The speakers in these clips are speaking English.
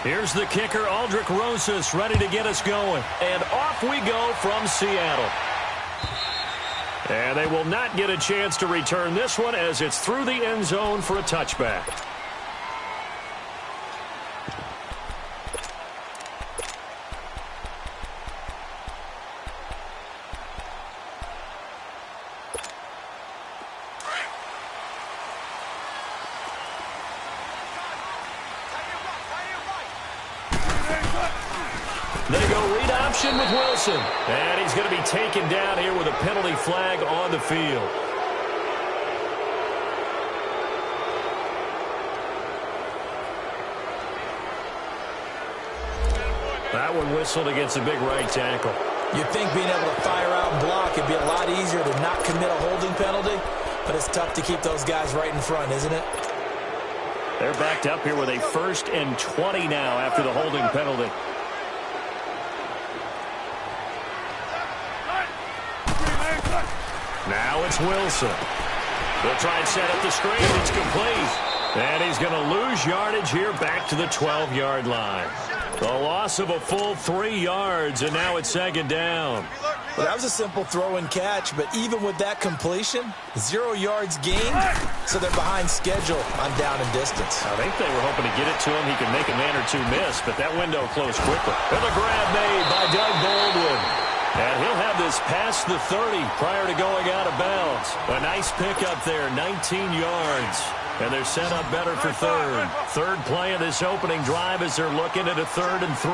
Here's the kicker, Aldrich Rosas, ready to get us going. And off we go from Seattle. And they will not get a chance to return this one as it's through the end zone for a touchback. They go read option with Wilson. And he's going to be taken down here with a penalty flag on the field. That one whistled against a big right tackle. You'd think being able to fire out and block would be a lot easier to not commit a holding penalty, but it's tough to keep those guys right in front, isn't it? They're backed up here with a 1st and 20 now after the holding penalty. Now it's Wilson. They'll try and set up the screen. It's complete. And he's going to lose yardage here back to the 12-yard line. The loss of a full 3 yards, and now it's 2nd down. Well, that was a simple throw and catch, but even with that completion, 0 yards gained, so they're behind schedule on down and distance. I think they were hoping to get it to him. He could make a man or two miss, but that window closed quickly. And the grab made by Doug Baldwin. And he'll have this past the 30 prior to going out of bounds. A nice pickup there, 19 yards. And they're set up better for 3rd. 3rd play of this opening drive as they're looking at a 3rd and 3.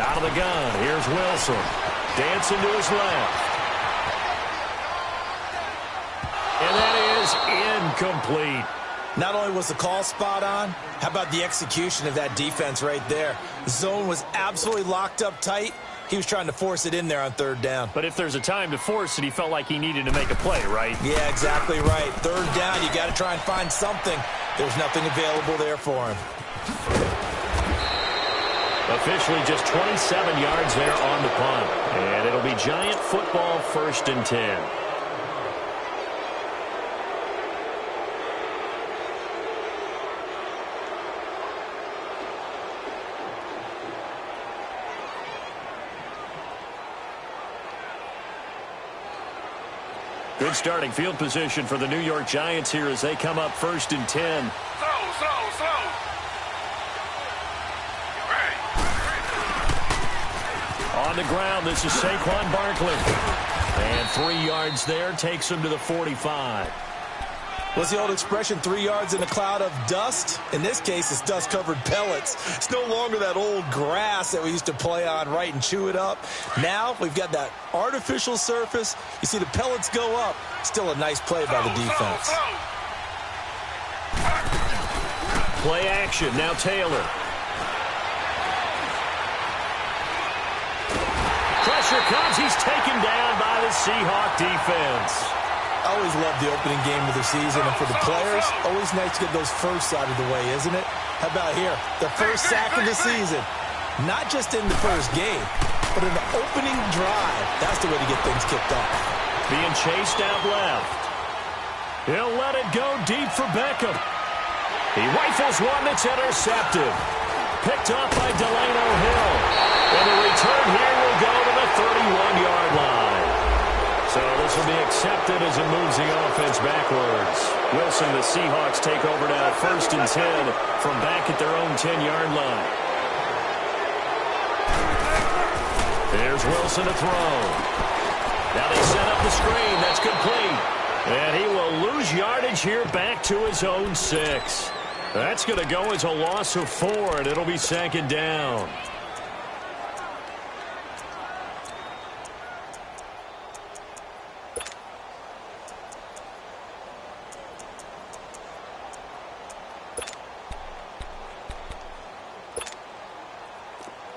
Out of the gun, here's Wilson. Dancing to his left. And that is incomplete. Not only was the call spot on, how about the execution of that defense right there? The zone was absolutely locked up tight. He was trying to force it in there on 3rd down. But if there's a time to force it, he felt like he needed to make a play, right? Yeah, exactly right. 3rd down, you got to try and find something. There's nothing available there for him. Officially just 27 yards there on the punt. And it'll be Giant football, 1st and 10. Good starting field position for the New York Giants here as they come up 1st and 10. On the ground, this is Saquon Barkley. And 3 yards there takes him to the 45. What's the old expression, 3 yards in a cloud of dust? In this case, it's dust-covered pellets. It's no longer that old grass that we used to play on, right, and chew it up. Now we've got that artificial surface. You see the pellets go up. Still a nice play by the defense. Play action, now Taylor. Pressure comes. He's taken down by the Seahawk defense. I always love the opening game of the season, and for the players, always nice to get those firsts out of the way, isn't it? How about here? The first sack of the season. Not just in the first game, but in the opening drive. That's the way to get things kicked off. Being chased out left. He'll let it go deep for Beckham. He rifles one that's intercepted. Picked up by Delano Hill. And the return here will go to the 31-yard line. So this will be accepted as it moves the offense backwards. Wilson, the Seahawks take over now 1st and 10 from back at their own 10-yard line. There's Wilson to throw. Now they set up the screen. That's complete. And he will lose yardage here back to his own 6. That's going to go as a loss of 4, and it'll be 2nd down.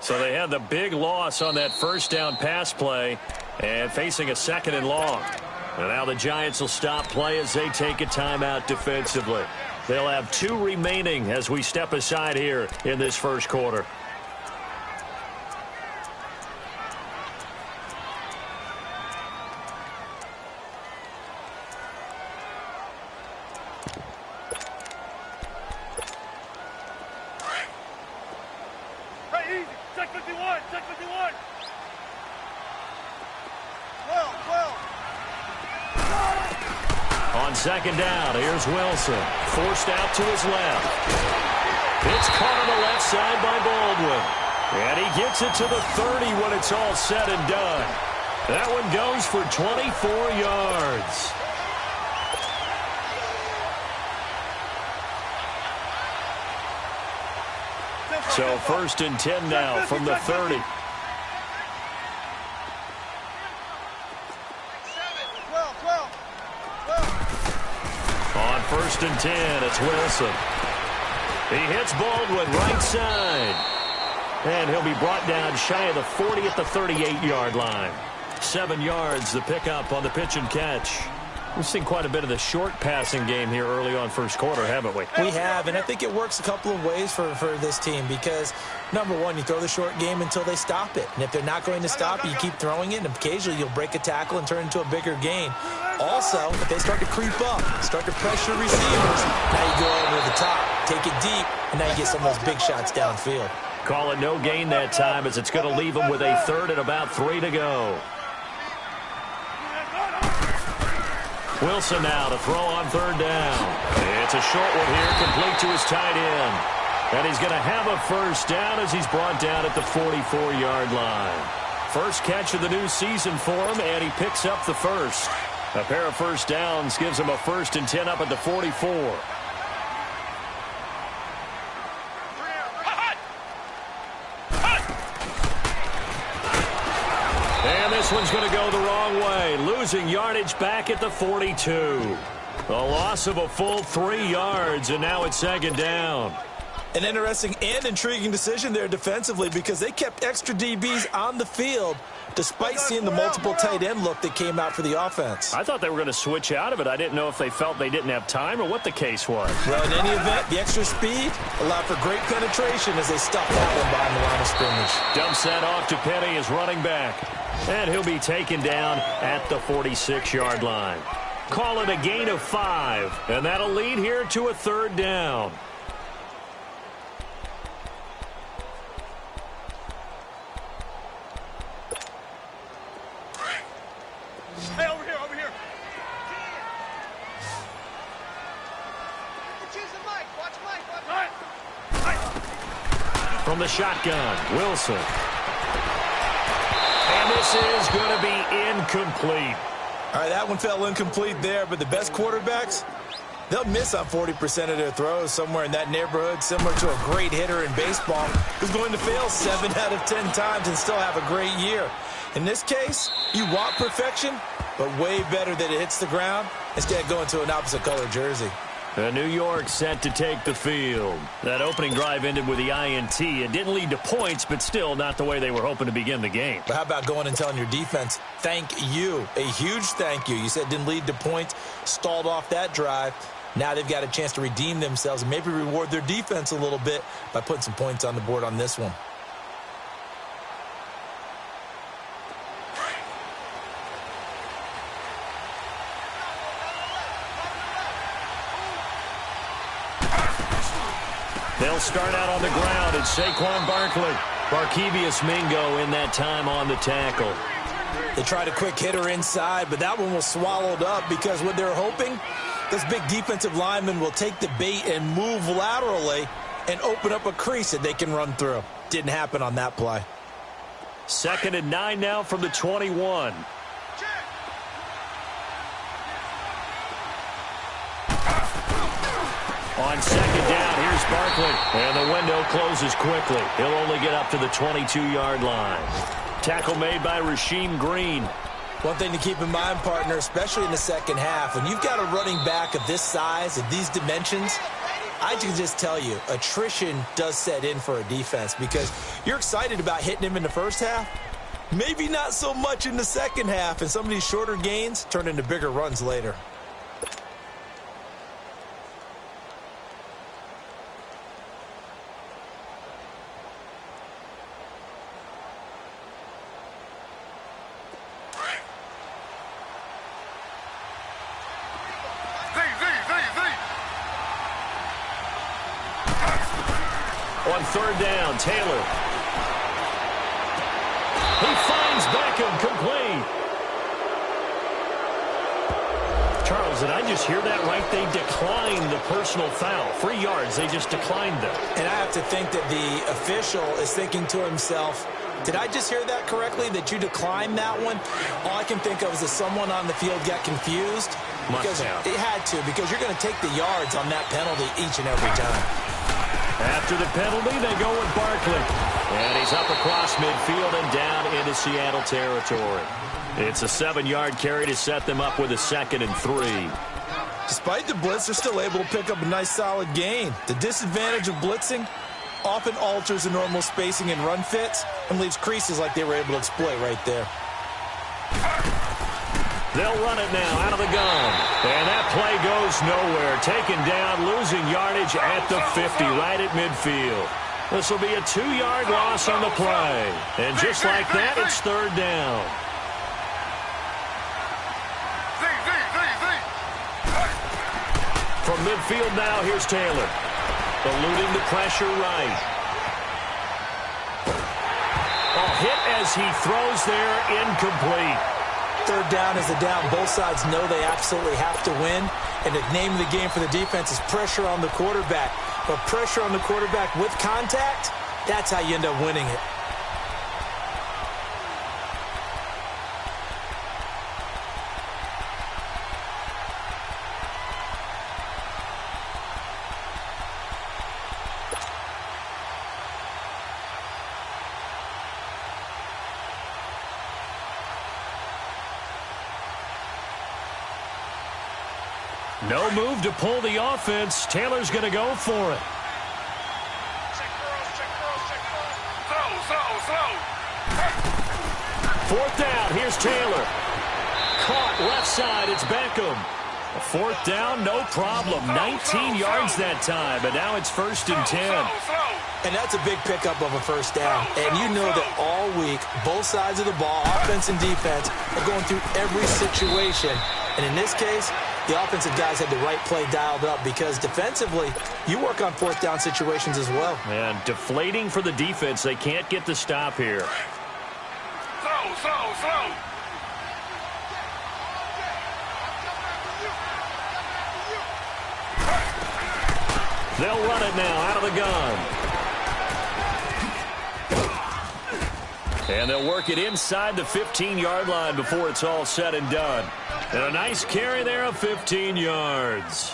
So they had the big loss on that 1st down pass play and facing a 2nd and long. And now the Giants will stop play as they take a timeout defensively. They'll have 2 remaining as we step aside here in this 1st quarter. second down. Here's Wilson. Forced out to his left. It's caught on the left side by Baldwin. And he gets it to the 30 when it's all said and done. That one goes for 24 yards. So 1st and 10 now from the 30. On 1st and 10, it's Wilson. He hits Baldwin right side. And he'll be brought down shy of the 40 at the 38-yard line. 7 yards, the pickup on the pitch and catch. We've seen quite a bit of the short passing game here early on first quarter, haven't we? We have, and I think it works a couple of ways for this team because, number one, you throw the short game until they stop it. And if they're not going to stop it, you keep throwing it, and occasionally you'll break a tackle and turn it into a bigger gain. Also, if they start to creep up, start to pressure receivers, now you go over the top, take it deep, and now you get some of those big shots downfield. Call it no gain that time as it's going to leave them with a 3rd and about 3 to go. Wilson now to throw on 3rd down. It's a short one here, complete to his tight end. And he's going to have a 1st down as he's brought down at the 44-yard line. First catch of the new season for him, and he picks up the 1st. A pair of 1st downs gives him a 1st and 10 up at the 44. And this one's going to go the wrong way, losing yardage back at the 42. A loss of a full 3 yards, and now it's 2nd down. An interesting and intriguing decision there defensively because they kept extra DBs on the field despite seeing the multiple tight end look that came out for the offense. I thought they were going to switch out of it. I didn't know if they felt they didn't have time or what the case was. Well, in any event, the extra speed allowed for great penetration as they stuffed that one behind the line of scrimmage. Dumps that off to Penny as running back. And he'll be taken down at the 46-yard line. Call it a gain of 5, and that'll lead here to a 3rd down. Hey, over here, over here. Choose the mic. Watch Mike. From the shotgun, Wilson. And this is going to be incomplete. All right, that one fell incomplete there, but the best quarterbacks, they'll miss on 40% of their throws somewhere in that neighborhood, similar to a great hitter in baseball who's going to fail 7 out of 10 times and still have a great year. In this case, you want perfection, but way better that it hits the ground instead of going to an opposite color jersey. New York set to take the field. That opening drive ended with the INT. It didn't lead to points, but still not the way they were hoping to begin the game. But how about going and telling your defense, thank you, a huge thank you. You said it didn't lead to points, stalled off that drive. Now they've got a chance to redeem themselves and maybe reward their defense a little bit by putting some points on the board on this one. They'll start out on the ground. It's Saquon Barkley. Barkevius Mingo in that time on the tackle. They tried a quick hitter inside, but that one was swallowed up because what they're hoping, this big defensive lineman will take the bait and move laterally and open up a crease that they can run through. Didn't happen on that play. 2nd and 9 now from the 21. On 2nd down, here's Barkley. And the window closes quickly. He'll only get up to the 22-yard line. Tackle made by Rasheem Green. One thing to keep in mind, partner, especially in the second half, when you've got a running back of this size, of these dimensions, I can just tell you, attrition does set in for a defense because you're excited about hitting him in the first half. Maybe not so much in the second half, and some of these shorter gains turn into bigger runs later. On 3rd down, Taylor. He finds Beckham complete. Charles, did I just hear that right? They declined the personal foul. 3 yards, they just declined them. And I have to think that the official is thinking to himself, did I just hear that correctly, that you declined that one? All I can think of is that someone on the field got confused. Because it had to, because you're going to take the yards on that penalty each and every time. After the penalty, they go with Barkley. And he's up across midfield and down into Seattle territory. It's a 7-yard carry to set them up with a 2nd and 3. Despite the blitz, they're still able to pick up a nice solid gain. The disadvantage of blitzing often alters the normal spacing and run fits and leaves creases like they were able to exploit right there. They'll run it now out of the gun. And that play goes nowhere. Taken down, losing yardage at the 50, right at midfield. This will be a 2-yard loss on the play. And just like that, it's 3rd down. From midfield now, here's Taylor. Eluding the pressure right. A hit as he throws there, incomplete. 3rd down is a down. Both sides know they absolutely have to win. And the name of the game for the defense is pressure on the quarterback. But pressure on the quarterback with contact, that's how you end up winning it. No move to pull the offense. Taylor's going to go for it. Fourth down. Here's Taylor. Caught left side. It's Beckham. A 4th down, no problem. 19 yards that time, but now it's 1st and 10. And that's a big pickup of a 1st down. And you know that all week, both sides of the ball, offense and defense, are going through every situation. And in this case, the offensive guys had the right play dialed up because defensively, you work on 4th down situations as well. And deflating for the defense. They can't get the stop here. Slow. They'll run it now out of the gun. And they'll work it inside the 15-yard line before it's all said and done. And a nice carry there of 15 yards.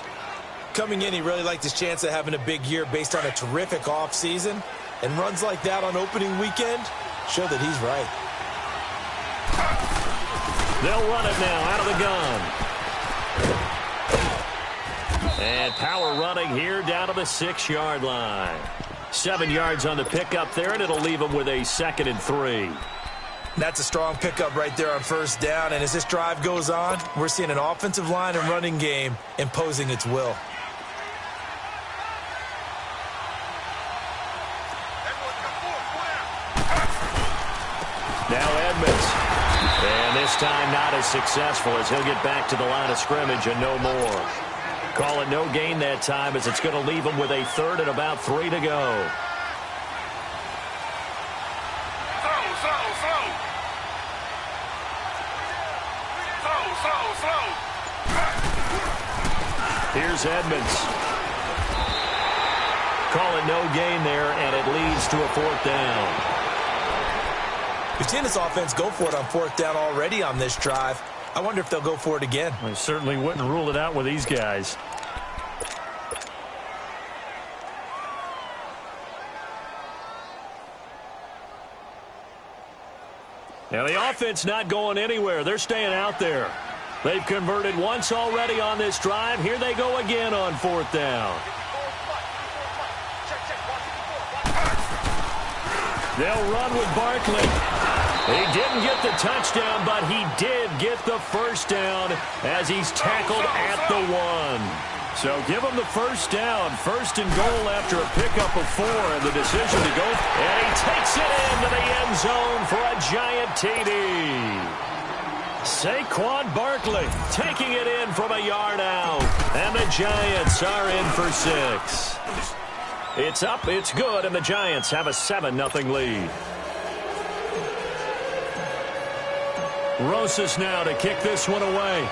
Coming in, he really liked his chance of having a big year based on a terrific offseason. And runs like that on opening weekend show that he's right. They'll run it now out of the gun. And power running here down to the 6-yard line. 7 yards on the pickup there, and it'll leave them with a 2nd and 3. That's a strong pickup right there on 1st down. And as this drive goes on, we're seeing an offensive line and running game imposing its will. Now Edmonds. And this time not as successful as he'll get back to the line of scrimmage and no more. Call it no gain that time as it's going to leave him with a 3rd and about 3 to go. Here's Edmonds. Call it no gain there, and it leads to a 4th down. We've seen this offense go for it on 4th down already on this drive. I wonder if they'll go for it again. I certainly wouldn't rule it out with these guys. Now the offense not going anywhere. They're staying out there. They've converted once already on this drive. Here they go again on 4th down. They'll run with Barkley. He didn't get the touchdown, but he did get the 1st down as he's tackled at the 1. So give him the 1st down. 1st and goal after a pickup of 4 and the decision to go. And he takes it into the end zone for a giant TD. Saquon Barkley taking it in from a yard out. And the Giants are in for 6. It's up, it's good, and the Giants have a 7-0 lead. Rosas now to kick this one away.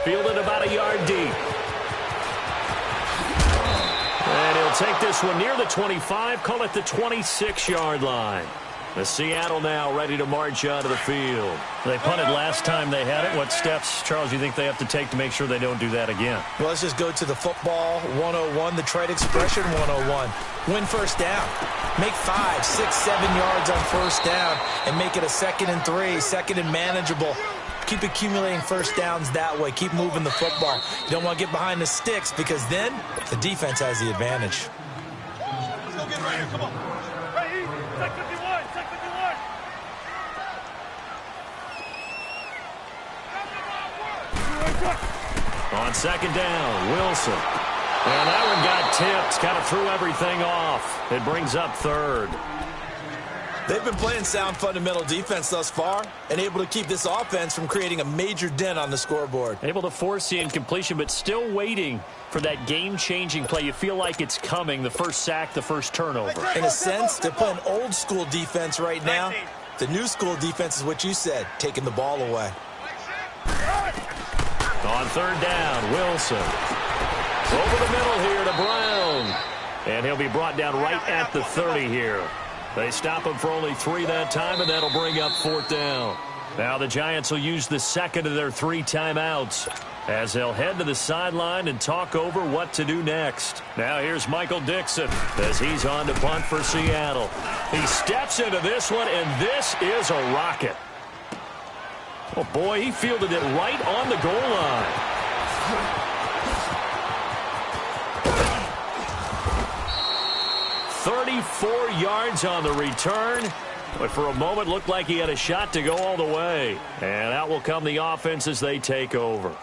Fielded about a yard deep. And he'll take this one near the 25, call it the 26-yard line. The Seattle now ready to march onto the field. They punted last time they had it. What steps, Charles, do you think they have to take to make sure they don't do that again? Well, let's just go to the football 101, the trade expression 101. Win first down. Make 5, 6, 7 yards on first down and make it a 2nd and 3, 2nd and manageable. Keep accumulating first downs that way. Keep moving the football. You don't want to get behind the sticks because then the defense has the advantage. Let's go get right here. Come on. Right here. Take 51. Take 51. On 2nd down, Wilson. And that one got tipped. Kind of threw everything off. It brings up 3rd. They've been playing sound fundamental defense thus far and able to keep this offense from creating a major dent on the scoreboard. Able to force the incompletion, but still waiting for that game-changing play. You feel like it's coming, the first sack, the first turnover. In a sense, they're playing old-school defense right now. The new school defense is what you said, taking the ball away. On 3rd down, Wilson. Over the middle here to Brown. And he'll be brought down right at the 30 here. They stop him for only 3 that time, and that'll bring up 4th down. Now the Giants will use the 2nd of their 3 timeouts as they'll head to the sideline and talk over what to do next. Now here's Michael Dixon as he's on to punt for Seattle. He steps into this one, and this is a rocket. Oh, boy, he fielded it right on the goal line. 34 yards on the return, but for a moment looked like he had a shot to go all the way. And out will come the offense as they take over.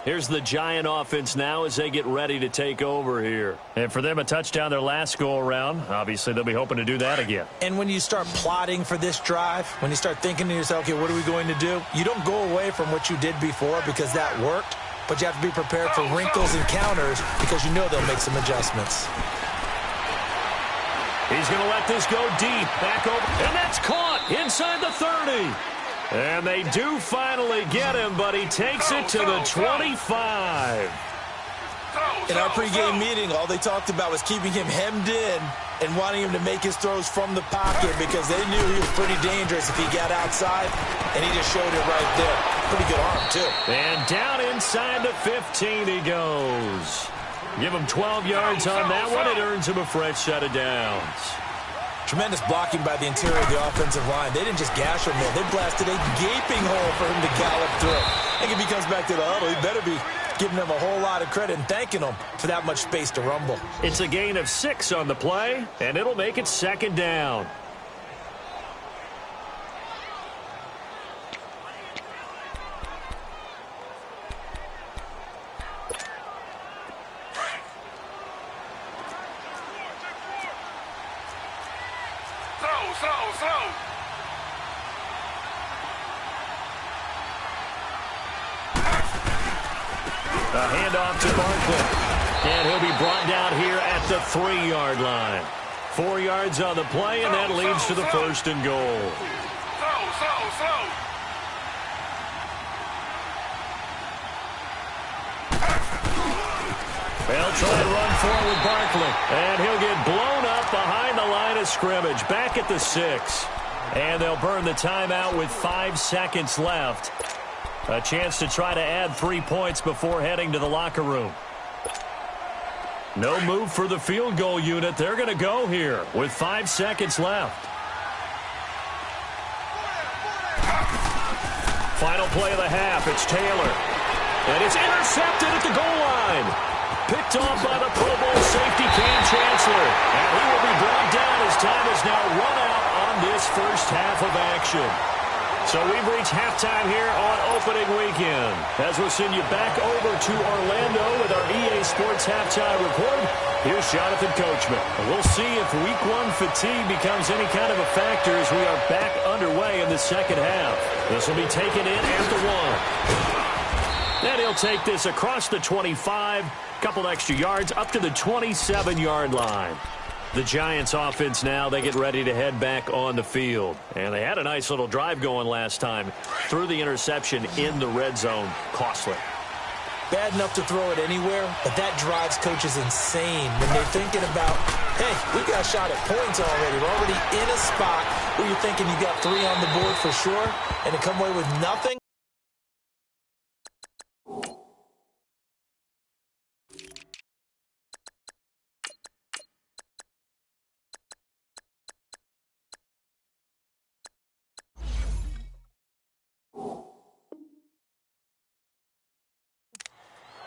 Here's the Giant offense now as they get ready to take over here. And for them, a touchdown their last go-around. Obviously, they'll be hoping to do that again. And when you start plotting for this drive, when you start thinking to yourself, okay, what are we going to do? You don't go away from what you did before because that worked, but you have to be prepared for wrinkles and counters because you know they'll make some adjustments. He's going to let this go deep. Back over. And that's caught inside the 30. And they do finally get him, but he takes it to the 25. In our pregame meeting, all they talked about was keeping him hemmed in and wanting him to make his throws from the pocket because they knew he was pretty dangerous if he got outside, and he just showed it right there. Pretty good arm, too. And down inside the 15 he goes. Give him 12 yards on that one. It earns him a fresh set of downs. Tremendous blocking by the interior of the offensive line. They didn't just gash him there. They blasted a gaping hole for him to gallop through. I think if he comes back to the huddle, he better be giving them a whole lot of credit and thanking them for that much space to rumble. It's a gain of 6 on the play, and it'll make it 2nd down. A handoff to Barkley. And he'll be brought down here at the 3-yard line. 4 yards on the play, and that leads to the 1st and goal. They'll try to run forward Barkley. And he'll get blown up behind the line of scrimmage. Back at the 6. And they'll burn the timeout with 5 seconds left. A chance to try to add 3 points before heading to the locker room. No move for the field goal unit. They're going to go here with 5 seconds left. Final play of the half. It's Taylor. And it's intercepted at the goal line. Picked off by the Pro Bowl safety Cam Chancellor. And he will be brought down as time is now run out on this first half of action. So we've reached halftime here on opening weekend. As we'll send you back over to Orlando with our EA Sports halftime report, here's Jonathan Coachman. And we'll see if week 1 fatigue becomes any kind of a factor as we are back underway in the second half. This will be taken in at the 1. Then he'll take this across the 25, couple extra yards up to the 27-yard line. The Giants offense now, they get ready to head back on the field. And they had a nice little drive going last time. Through the interception in the red zone, costly. bad enough to throw it anywhere, but that drives coaches insane when they're thinking about, hey, we got a shot at points already. We're already in a spot where you're thinking you got 3 on the board for sure, and to come away with nothing.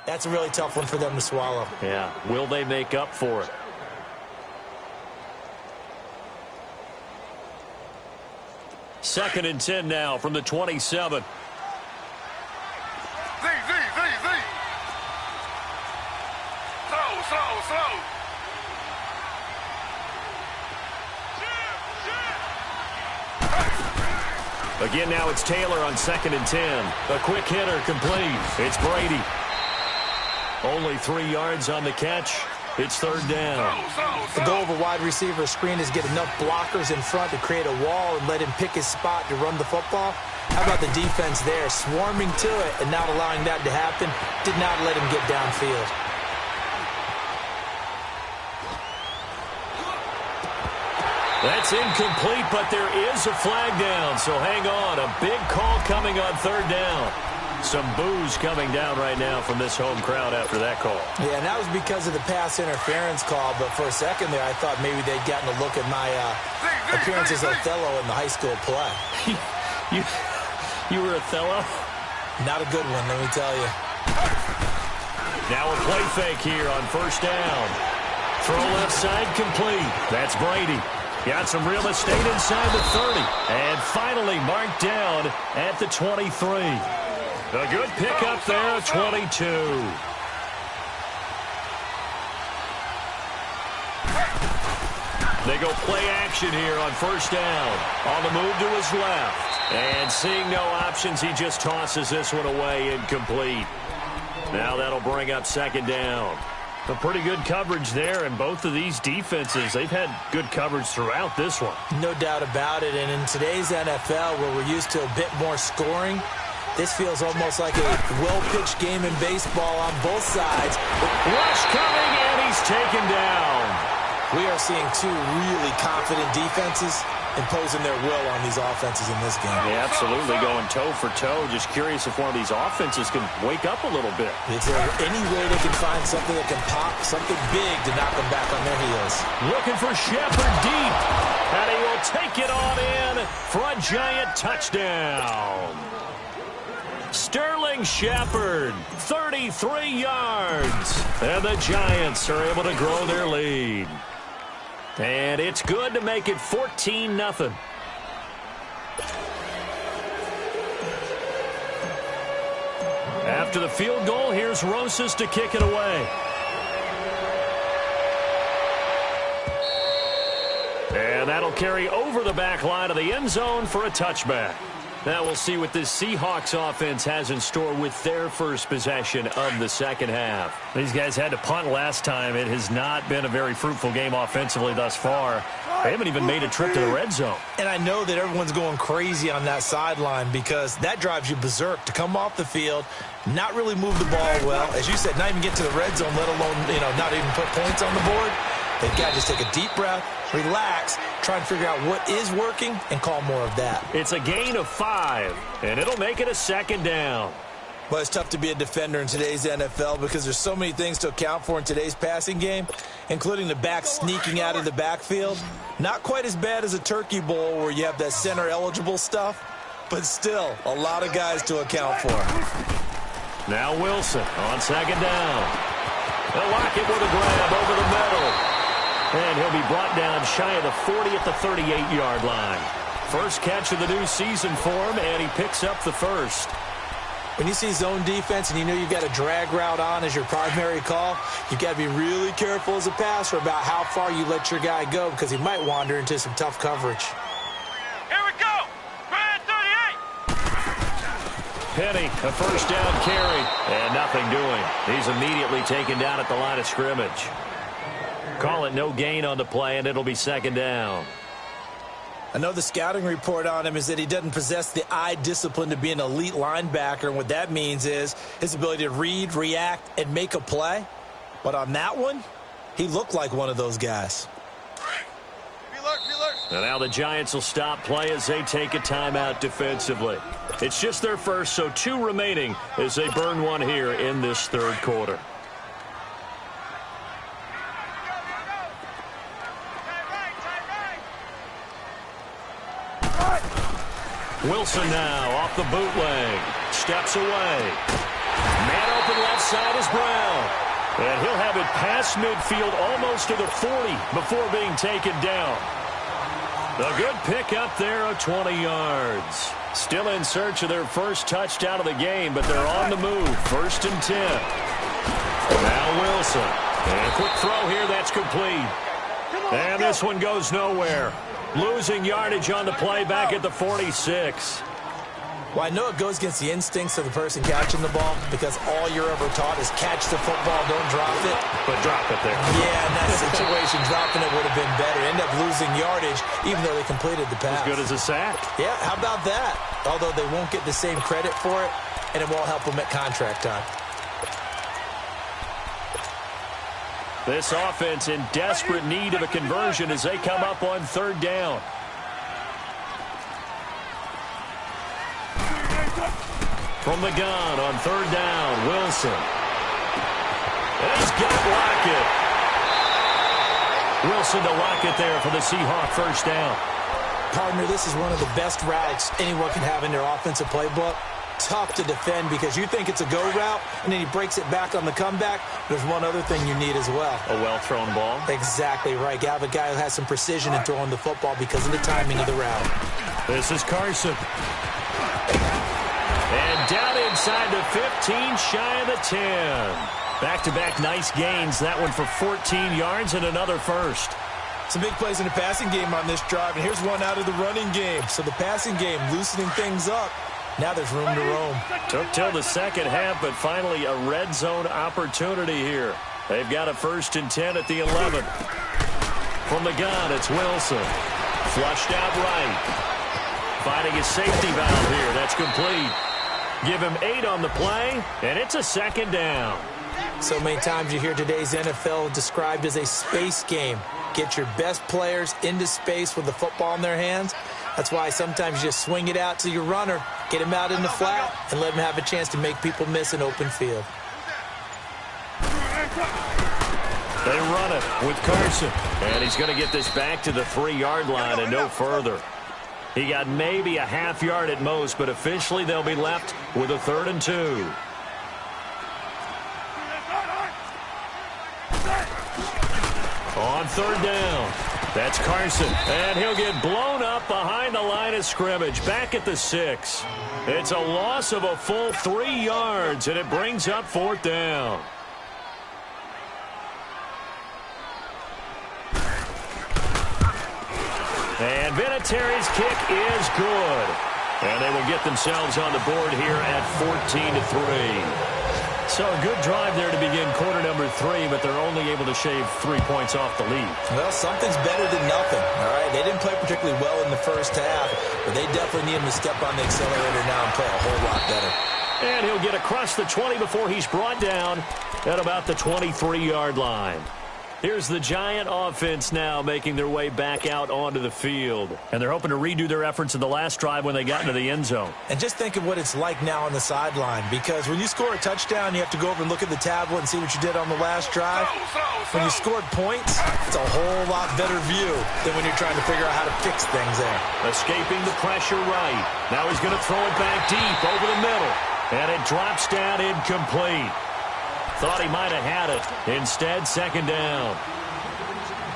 That's a really tough one for them to swallow. Yeah, will they make up for it? Second and 10 now from the 27. Slow. Again, now it's Taylor on second and 10. A quick hitter complete. It's Brady. Only 3 yards on the catch. It's third down. The goal of a wide receiver screen is get enough blockers in front to create a wall and let him pick his spot to run the football. How about the defense there, swarming to it and not allowing that to happen? Did not let him get downfield. That's incomplete, but there is a flag down, so hang on. A big call coming on third down. Some boos coming down right now from this home crowd after that call. Yeah, and that was because of the pass interference call, but for a second there I thought maybe they'd gotten a look at my appearance as Othello in the high school play. You were Othello? Not a good one, let me tell you. Now a play fake here on first down. Throw left side complete. That's Brady. Got some real estate inside the 30. And finally marked down at the 23. A good pickup there, 22. They go play action here on first down. On the move to his left. And seeing no options, he just tosses this one away, incomplete. Now that'll bring up second down. A pretty good coverage there, and both of these defenses, they've had good coverage throughout this one. No doubt about it, and in today's NFL, where we're used to a bit more scoring, this feels almost like a well-pitched game in baseball on both sides. Rush coming, and he's taken down. We are seeing 2 really confident defenses imposing their will on these offenses in this game. Yeah, absolutely, going toe for toe. Just curious if one of these offenses can wake up a little bit. Is there any way they can find something that can pop, something big to knock them back on their heels? Looking for Shepard deep, and he will take it on in for a giant touchdown. Sterling Shepard, 33 yards. And the Giants are able to grow their lead. And it's good to make it 14-0. After the field goal, here's Rosas to kick it away. And that'll carry over the back line of the end zone for a touchback. Now we'll see what this Seahawks offense has in store with their first possession of the second half. These guys had to punt last time. It has not been a very fruitful game offensively thus far. They haven't even made a trip to the red zone. And I know that everyone's going crazy on that sideline because that drives you berserk to come off the field, not really move the ball well. As you said, not even get to the red zone, let alone, not even put points on the board. They've got to just take a deep breath, relax, try and figure out what is working, and call more of that. It's a gain of 5, and it'll make it a second down. Well, it's tough to be a defender in today's NFL because there's so many things to account for in today's passing game, including the back sneaking out of the backfield. Not quite as bad as a turkey bowl where you have that center-eligible stuff, but still a lot of guys to account for. Now Wilson on second down. They'll lock it with a grab over the middle. And he'll be brought down shy of the 40 at the 38-yard line. First catch of the new season for him, and he picks up the first. When you see zone defense and you know you've got a drag route on as your primary call, you've got to be really careful as a passer about how far you let your guy go because he might wander into some tough coverage. Here we go! Brad 38! Penny, a first down carry, and nothing doing. He's immediately taken down at the line of scrimmage. Call it no gain on the play, and it'll be second down. I know the scouting report on him is that he doesn't possess the eye discipline to be an elite linebacker, and what that means is his ability to read, react, and make a play. But on that one, he looked like one of those guys. Be alert, be alert. And now the Giants will stop play as they take a timeout defensively. It's just their first, so 2 remaining as they burn one here in this third quarter. Wilson now off the bootleg. Steps away. Man open left side is Brown. And he'll have it past midfield almost to the 40 before being taken down. A good pickup there of 20 yards. Still in search of their first touchdown of the game, but they're on the move. 1st and 10. Now Wilson. And a quick throw here, that's complete. And this one goes nowhere. Losing yardage on the play back at the 46. Well, I know it goes against the instincts of the person catching the ball because all you're ever taught is catch the football, don't drop it. But drop it there. Yeah, in that situation, dropping it would have been better. End up losing yardage even though they completed the pass. As good as a sack. Yeah, how about that? Although they won't get the same credit for it, and it won't help them at contract time. This offense in desperate need of a conversion as they come up on 3rd down. From the gun on 3rd down, Wilson. And he's got Lockett. Wilson to Lockett there for the Seahawk 1st down. Partner, this is one of the best routes anyone can have in their offensive playbook. Tough to defend because you think it's a go route, and then he breaks it back on the comeback. There's one other thing you need as well. A well-thrown ball. Exactly right. You have a guy who has some precision in throwing the football because of the timing of the route. This is Carson. And down inside the 15, shy of the 10. Back-to-back nice gains. That one for 14 yards and another first. Some big plays in the passing game on this drive, and here's one out of the running game. So the passing game loosening things up. Now there's room to roam. Took till the second half, but finally a red zone opportunity here. They've got a 1st and 10 at the 11. From the gun, it's Wilson. Flushed out right. Finding a safety valve here. That's complete. Give him 8 on the play, and it's a 2nd down. So many times you hear today's NFL described as a space game. Get your best players into space with the football in their hands. That's why sometimes you just swing it out to your runner, get him out in the flat, and let him have a chance to make people miss an open field. They run it with Carson. And he's going to get this back to the 3-yard line and no further. He got maybe a half yard at most, but officially they'll be left with a 3rd and 2. On 3rd down, that's Carson, and he'll get blown up behind the line of scrimmage, back at the 6. It's a loss of a full 3 yards, and it brings up 4th down. And Vinatieri's kick is good. And they will get themselves on the board here at 14-3. So a good drive there to begin quarter number 3, but they're only able to shave 3 points off the lead. Well, something's better than nothing, all right? They didn't play particularly well in the first half, but they definitely need him to step on the accelerator now and play a whole lot better. And he'll get across the 20 before he's brought down at about the 23-yard line. Here's the Giant offense now making their way back out onto the field. And they're hoping to redo their efforts in the last drive when they got into the end zone. And just think of what it's like now on the sideline, because when you score a touchdown, you have to go over and look at the tablet and see what you did on the last drive. When you scored points, it's a whole lot better view than when you're trying to figure out how to fix things there. Escaping the pressure right. Now he's going to throw it back deep over the middle. And it drops down incomplete. Thought he might have had it. Instead, 2nd down.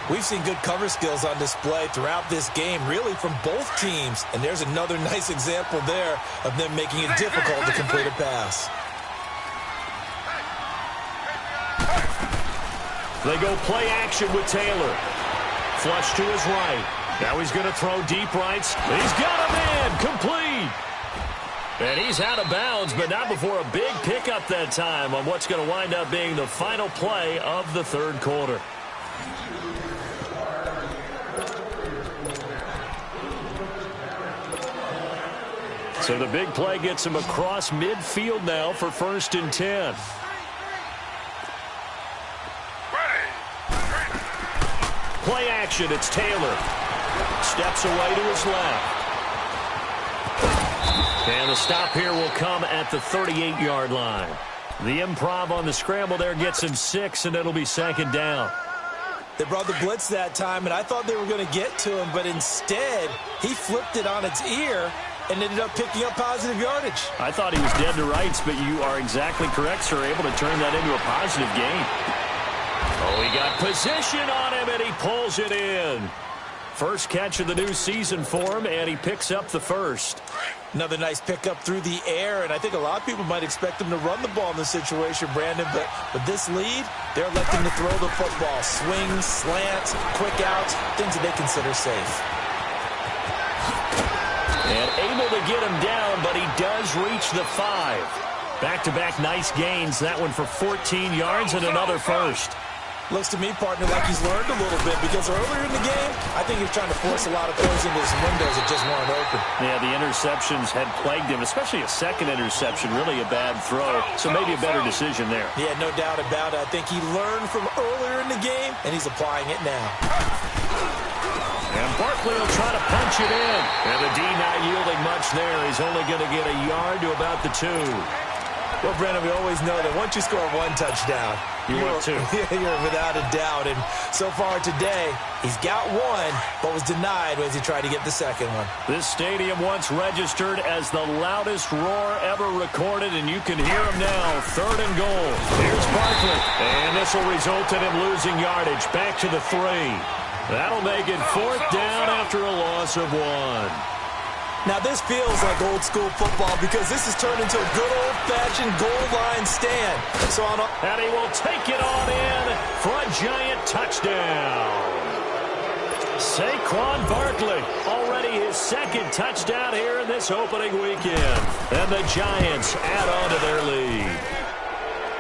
We've seen good cover skills on display throughout this game, really from both teams. And there's another nice example there of them making it difficult to complete a pass. They go play action with Taylor. Flush to his right. Now he's going to throw deep rights. He's got a man. Complete. And he's out of bounds, but not before a big pickup that time on what's going to wind up being the final play of the third quarter. So the big play gets him across midfield now for 1st and 10. Play action, it's Taylor. Steps away to his left. And the stop here will come at the 38-yard line. The improv on the scramble there gets him 6, and it'll be 2nd down. They brought the blitz that time, and I thought they were going to get to him, but instead he flipped it on its ear and ended up picking up positive yardage. I thought he was dead to rights, but you are exactly correct, sir. Able to turn that into a positive gain. Oh, he got position on him, and he pulls it in. First catch of the new season for him, and he picks up the first. Another nice pickup through the air, and I think a lot of people might expect him to run the ball in this situation, Brandon, but with this lead, they're electing to throw the football. Swings, slants, quick outs, things that they consider safe. And able to get him down, but he does reach the 5. Back-to-back nice gains. That one for 14 yards and another first. Looks to me, partner, like he's learned a little bit because earlier in the game, I think he was trying to force a lot of throws into his windows that just weren't open. Yeah, the interceptions had plagued him, especially a second interception, really a bad throw. So maybe a better decision there. Yeah, no doubt about it. I think he learned from earlier in the game, and he's applying it now. And Barkley will try to punch it in. And the D not yielding much there. He's only going to get a yard to about the 2. Well, Brandon, we always know that once you score one touchdown, you want two. You're without a doubt. And so far today, he's got one, but was denied as he tried to get the second one. This stadium once registered as the loudest roar ever recorded, and you can hear him now. 3rd and goal. Here's Barkley. And this will result in him losing yardage. Back to the 3. That'll make it 4th down after a loss of 1. Now, this feels like old-school football because this has turned into a good old-fashioned goal line stand. So and he will take it on in for a giant touchdown. Saquon Barkley, already his 2nd touchdown here in this opening weekend. And the Giants add on to their lead.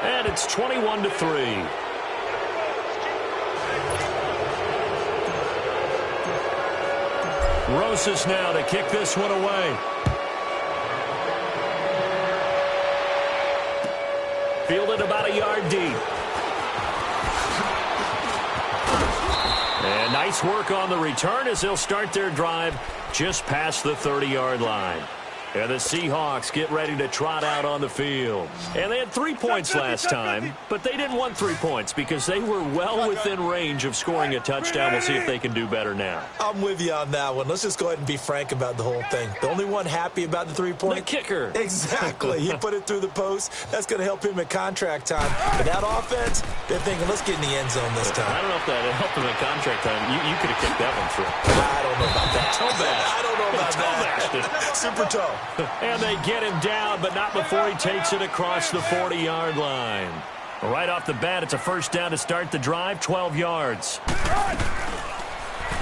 And it's 21-3. Rosas now to kick this one away. Fielded about a yard deep. And nice work on the return as they'll start their drive just past the 30-yard line. And the Seahawks get ready to trot out on the field. And they had 3 points last time, but they didn't want 3 points because they were well within range of scoring a touchdown. We'll see if they can do better now. I'm with you on that one. Let's just go ahead and be frank about the whole thing. The only one happy about the 3-point? The kicker. Exactly. He put it through the post. That's going to help him at contract time. But that offense, they're thinking, let's get in the end zone this time. I don't know if that helped him at contract time. You could have kicked that one through. I don't know about that. Toe bash. I don't know about that. Super toe. And they get him down, but not before he takes it across the 40-yard line. Right off the bat, it's a 1st down to start the drive, 12 yards.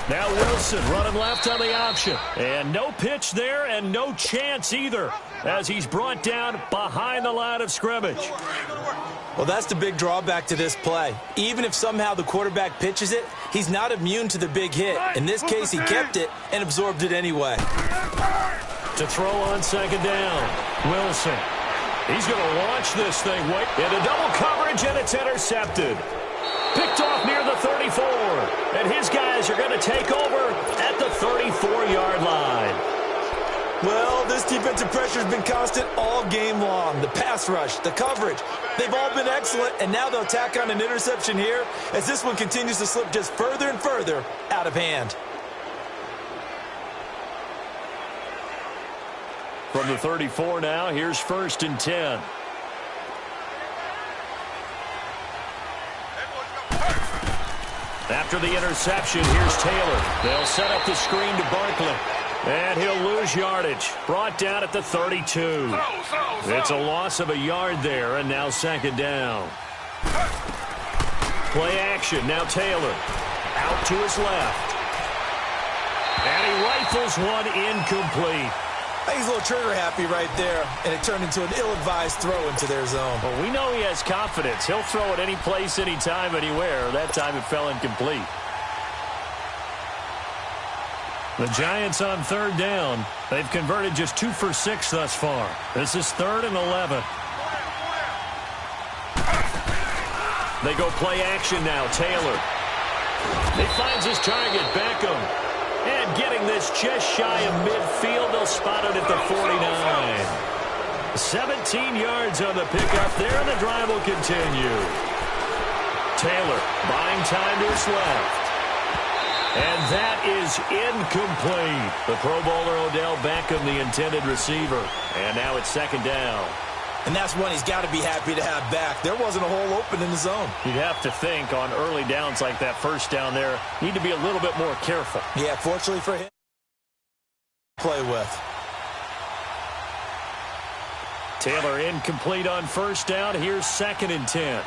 Now Wilson running left on the option. And no pitch there and no chance either as he's brought down behind the line of scrimmage. Well, that's the big drawback to this play. Even if somehow the quarterback pitches it, he's not immune to the big hit. In this case, he kept it and absorbed it anyway. To throw on 2nd down, Wilson. He's going to launch this thing. Wait, into double coverage, and it's intercepted. Picked off near the 34. And his guys are going to take over at the 34-yard line. Well, this defensive pressure has been constant all game long. The pass rush, the coverage, they've all been excellent, and now they'll tack on an interception here as this one continues to slip just further and further out of hand. From the 34 now, here's 1st and 10. After the interception, here's Taylor. They'll set up the screen to Barkley. And he'll lose yardage. Brought down at the 32. It's a loss of a yard there, and now 2nd down. Play action, now Taylor. Out to his left. And he rifles one incomplete. I think he's a little trigger happy right there, and it turned into an ill-advised throw into their zone. Well, we know he has confidence. He'll throw it any place, anytime, anywhere. That time it fell incomplete. The Giants on third down. They've converted just 2 for 6 thus far. This is 3rd and 11. They go play action now. Taylor. He finds his target, Beckham. And getting this just shy of midfield. They'll spot it at the 49. 17 yards on the pickup there, and the drive will continue. Taylor buying time to his left. And that is incomplete. The Pro Bowler Odell Beckham, the intended receiver. And now it's 2nd down. And that's one he's got to be happy to have back. There wasn't a hole open in the zone. You'd have to think on early downs like that, first down there, need to be a little bit more careful. Yeah, fortunately for him, play with. Taylor incomplete on first down. Here's 2nd and 10.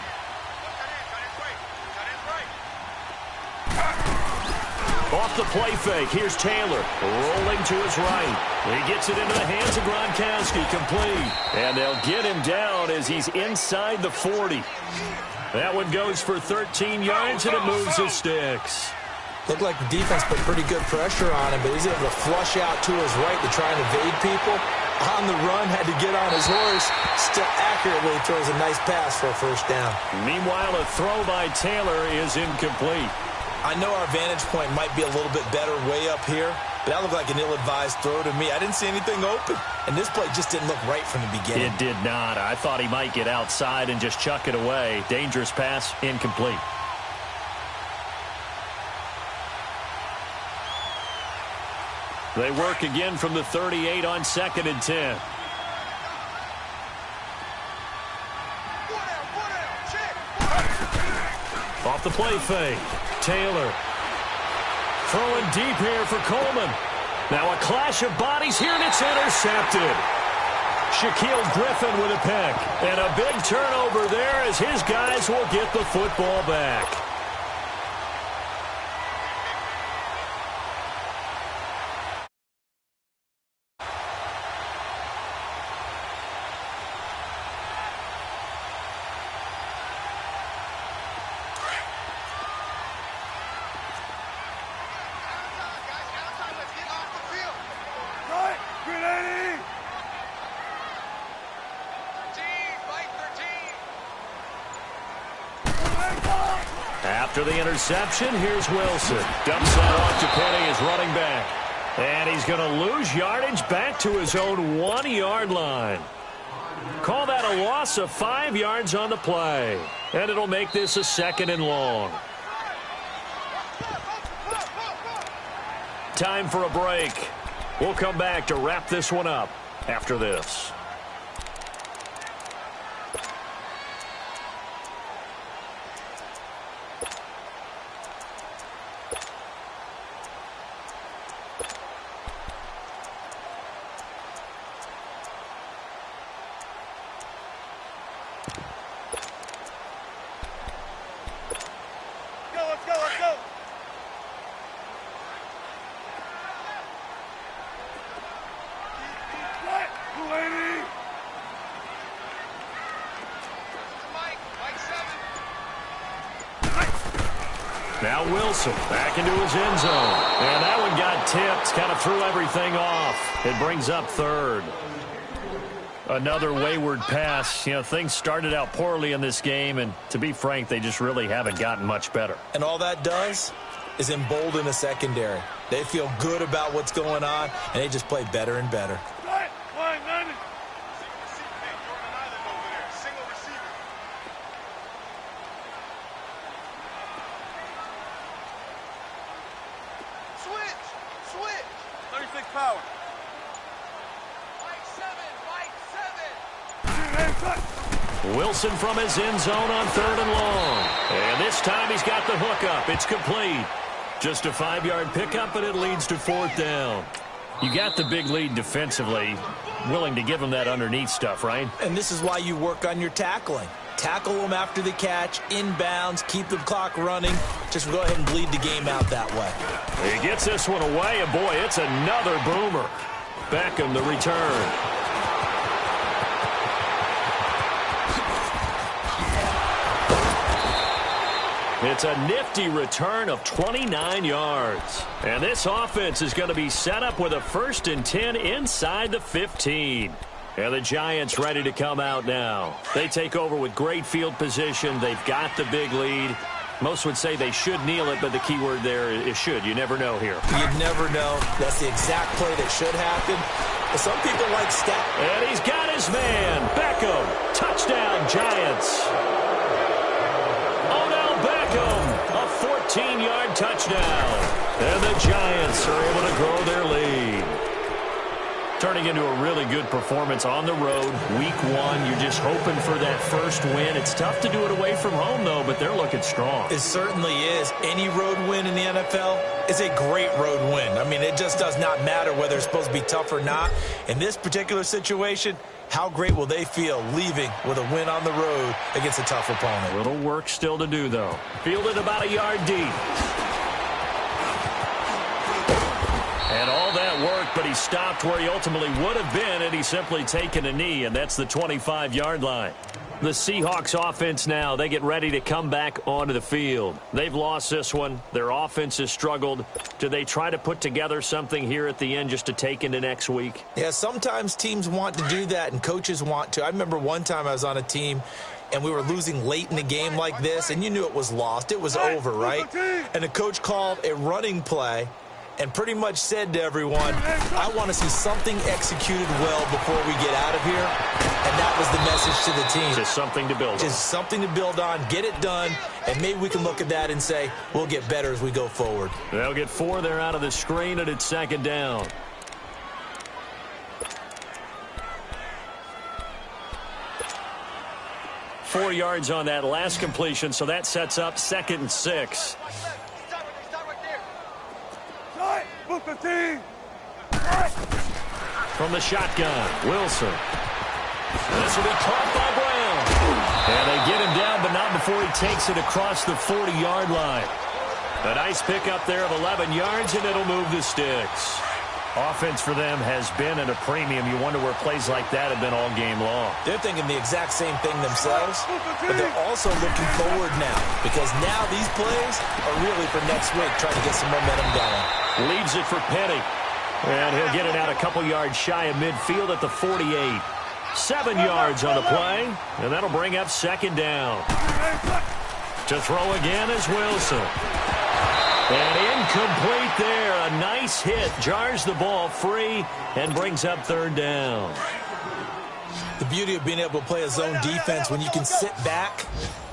Off the play fake, here's Taylor, rolling to his right. He gets it into the hands of Gronkowski, complete. And they'll get him down as he's inside the 40. That one goes for 13 yards, and it moves the sticks. Looked like the defense put pretty good pressure on him, but he's able to flush out to his right to try and evade people. On the run, had to get on his horse. Still accurately throws a nice pass for a first down. Meanwhile, a throw by Taylor is incomplete. I know our vantage point might be a little bit better way up here, but that looked like an ill-advised throw to me. I didn't see anything open, and this play just didn't look right from the beginning. It did not. I thought he might get outside and just chuck it away. Dangerous pass, incomplete. They work again from the 38 on 2nd and 10. Off the play fake. Taylor throwing deep here for Coleman. Now a clash of bodies here, and it's intercepted. Shaquille Griffin with a pick. And a big turnover there as his guys will get the football back. After the interception, here's Wilson. Dumps that off to Penny, his running back. And he's going to lose yardage back to his own 1-yard line. Call that a loss of 5 yards on the play. And it'll make this a 2nd and long. Time for a break. We'll come back to wrap this one up after this. Now Wilson back into his end zone. And that one got tipped, kind of threw everything off. It brings up 3rd. Another wayward pass. You know, things started out poorly in this game, and to be frank, they just really haven't gotten much better. And all that does is embolden the secondary. They feel good about what's going on, and they just play better and better. Wilson from his end zone on 3rd and long. And this time he's got the hookup. It's complete. Just a 5-yard pickup, and it leads to 4th down. You got the big lead defensively. Willing to give him that underneath stuff, right? And this is why you work on your tackling. Tackle them after the catch, inbounds, keep the clock running. Just go ahead and bleed the game out that way. He gets this one away, and boy, it's another boomer. Beckham, the return. It's a nifty return of 29 yards. And this offense is going to be set up with a 1st and 10 inside the 15. And the Giants ready to come out now. They take over with great field position. They've got the big lead. Most would say they should kneel it, but the key word there is should. You never know here. You never know. That's the exact play that should happen. But some people like stat. And he's got his man. Beckham. Touchdown, Giants. A 14-yard touchdown. And the Giants are able to grow their lead. Turning into a really good performance on the road. Week 1, you're just hoping for that first win. It's tough to do it away from home, though, but they're looking strong. It certainly is. Any road win in the NFL is a great road win. I mean, it just does not matter whether it's supposed to be tough or not. In this particular situation, how great will they feel leaving with a win on the road against a tough opponent? A little work still to do, though. Fielded about a yard deep. And all that work, but he stopped where he ultimately would have been, and he's simply taken a knee, and that's the 25-yard line. The Seahawks offense now, they get ready to come back onto the field. They've lost this one. Their offense has struggled. Do they try to put together something here at the end just to take into next week? Yeah, sometimes teams want to do that, and coaches want to. I remember one time I was on a team, and we were losing late in the game like this, and you knew it was lost. It was over, right? And the coach called a running play and pretty much said to everyone, I want to see something executed well before we get out of here. And that was the message to the team. Just something to build on. Just something to build on, get it done, and maybe we can look at that and say, we'll get better as we go forward. They'll get 4 there out of the screen, and it's 2nd down. Four yards on that last completion, so that sets up 2nd and 6. From the shotgun, Wilson. This will be caught by Brown. And they get him down, but not before he takes it across the 40-yard line. A nice pickup there of 11 yards, and it'll move the sticks. Offense for them has been at a premium. You wonder where plays like that have been all game long. They're thinking the exact same thing themselves, but they're also looking forward now, because now these plays are really for next week, trying to get some momentum going. Leaves it for Penny. And he'll get it out a couple yards shy of midfield at the 48. 7 yards on the play, and that'll bring up 2nd down. To throw again is Wilson. And incomplete there. A nice hit. Jars the ball free and brings up 3rd down. The beauty of being able to play a zone defense when you can sit back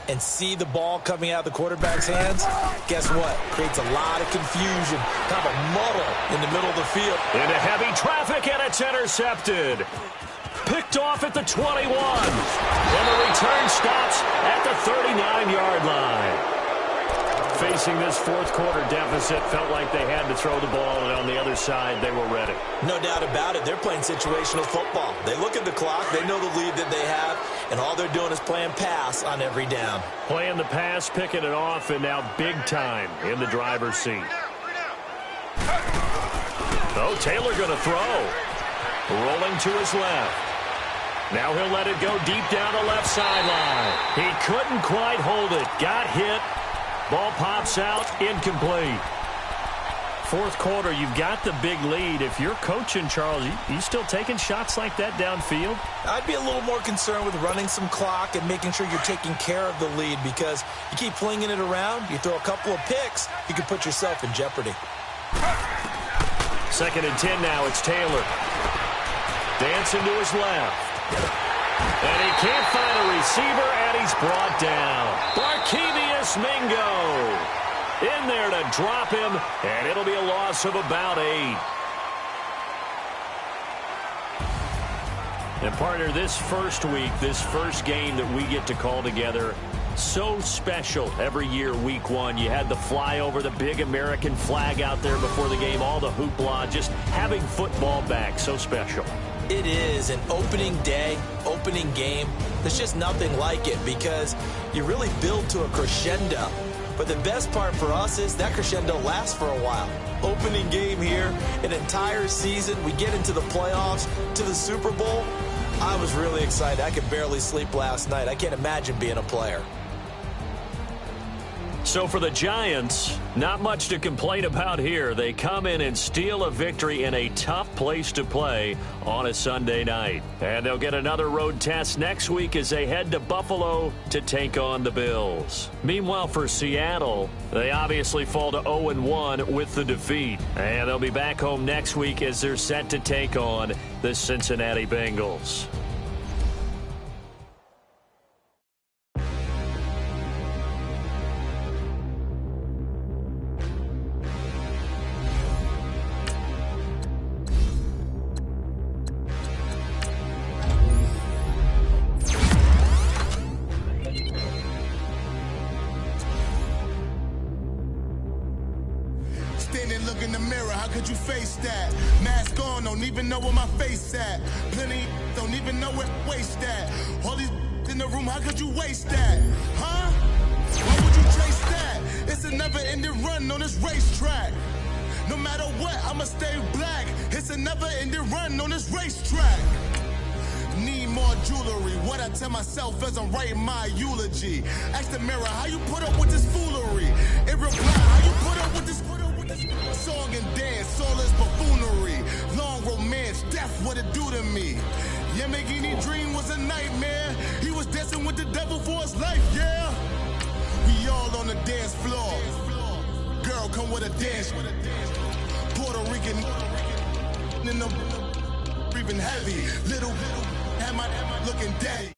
and see the ball coming out of the quarterback's hands, guess what? Creates a lot of confusion, kind of a muddle in the middle of the field. Into heavy traffic, and it's intercepted. Picked off at the 21. And the return stops at the 39-yard line. Facing this 4th quarter deficit, felt like they had to throw the ball, and on the other side, they were ready. No doubt about it. They're playing situational football. They look at the clock. They know the lead that they have, and all they're doing is playing pass on every down. Playing the pass, picking it off, and now big time in the driver's seat. Oh, Taylor going to throw. Rolling to his left. Now he'll let it go deep down the left sideline. He couldn't quite hold it. Got hit. Ball pops out, incomplete. 4th quarter, you've got the big lead. If you're coaching, Charles, you still taking shots like that downfield? I'd be a little more concerned with running some clock and making sure you're taking care of the lead, because you keep flinging it around, you throw a couple of picks, you can put yourself in jeopardy. 2nd and 10 now, it's Taylor. Dancing to his left. And he can't find a receiver, and he's brought down. Barkevius Mingo in there to drop him, and it'll be a loss of about 8. And partner, this first week, this first game that we get to call together, so special every year, week 1. You had the flyover, the big American flag out there before the game, all the hoopla, just having football back, so special. It is an opening day, opening game. There's just nothing like it, because you really build to a crescendo. But the best part for us is that crescendo lasts for a while. Opening game here, an entire season. We get into the playoffs, to the Super Bowl. I was really excited. I could barely sleep last night. I can't imagine being a player. So for the Giants, not much to complain about here. They come in and steal a victory in a tough place to play on a Sunday night. And they'll get another road test next week as they head to Buffalo to take on the Bills. Meanwhile, for Seattle, they obviously fall to 0-1 with the defeat. And they'll be back home next week as they're set to take on the Cincinnati Bengals. Standing, look in the mirror, how could you face that? Mask on, don't even know where my face at. Plenty, don't even know where to waste that. All these in the room, how could you waste that? Huh? Why would you chase that? It's a never-ending run on this racetrack. No matter what, I'ma stay black. It's a never-ending run on this racetrack. Need more jewelry, what I tell myself as I'm writing my eulogy. Ask the mirror, how you put up with this foolery? It reply, how you put up with this song and dance, all this buffoonery. Long romance, death, what it do to me? Yamagini dream was a nightmare. He was dancing with the devil for his life, yeah. We all on the dance floor. Girl, come with a dance. Puerto Rican in the breathing heavy. Little had my looking daddy.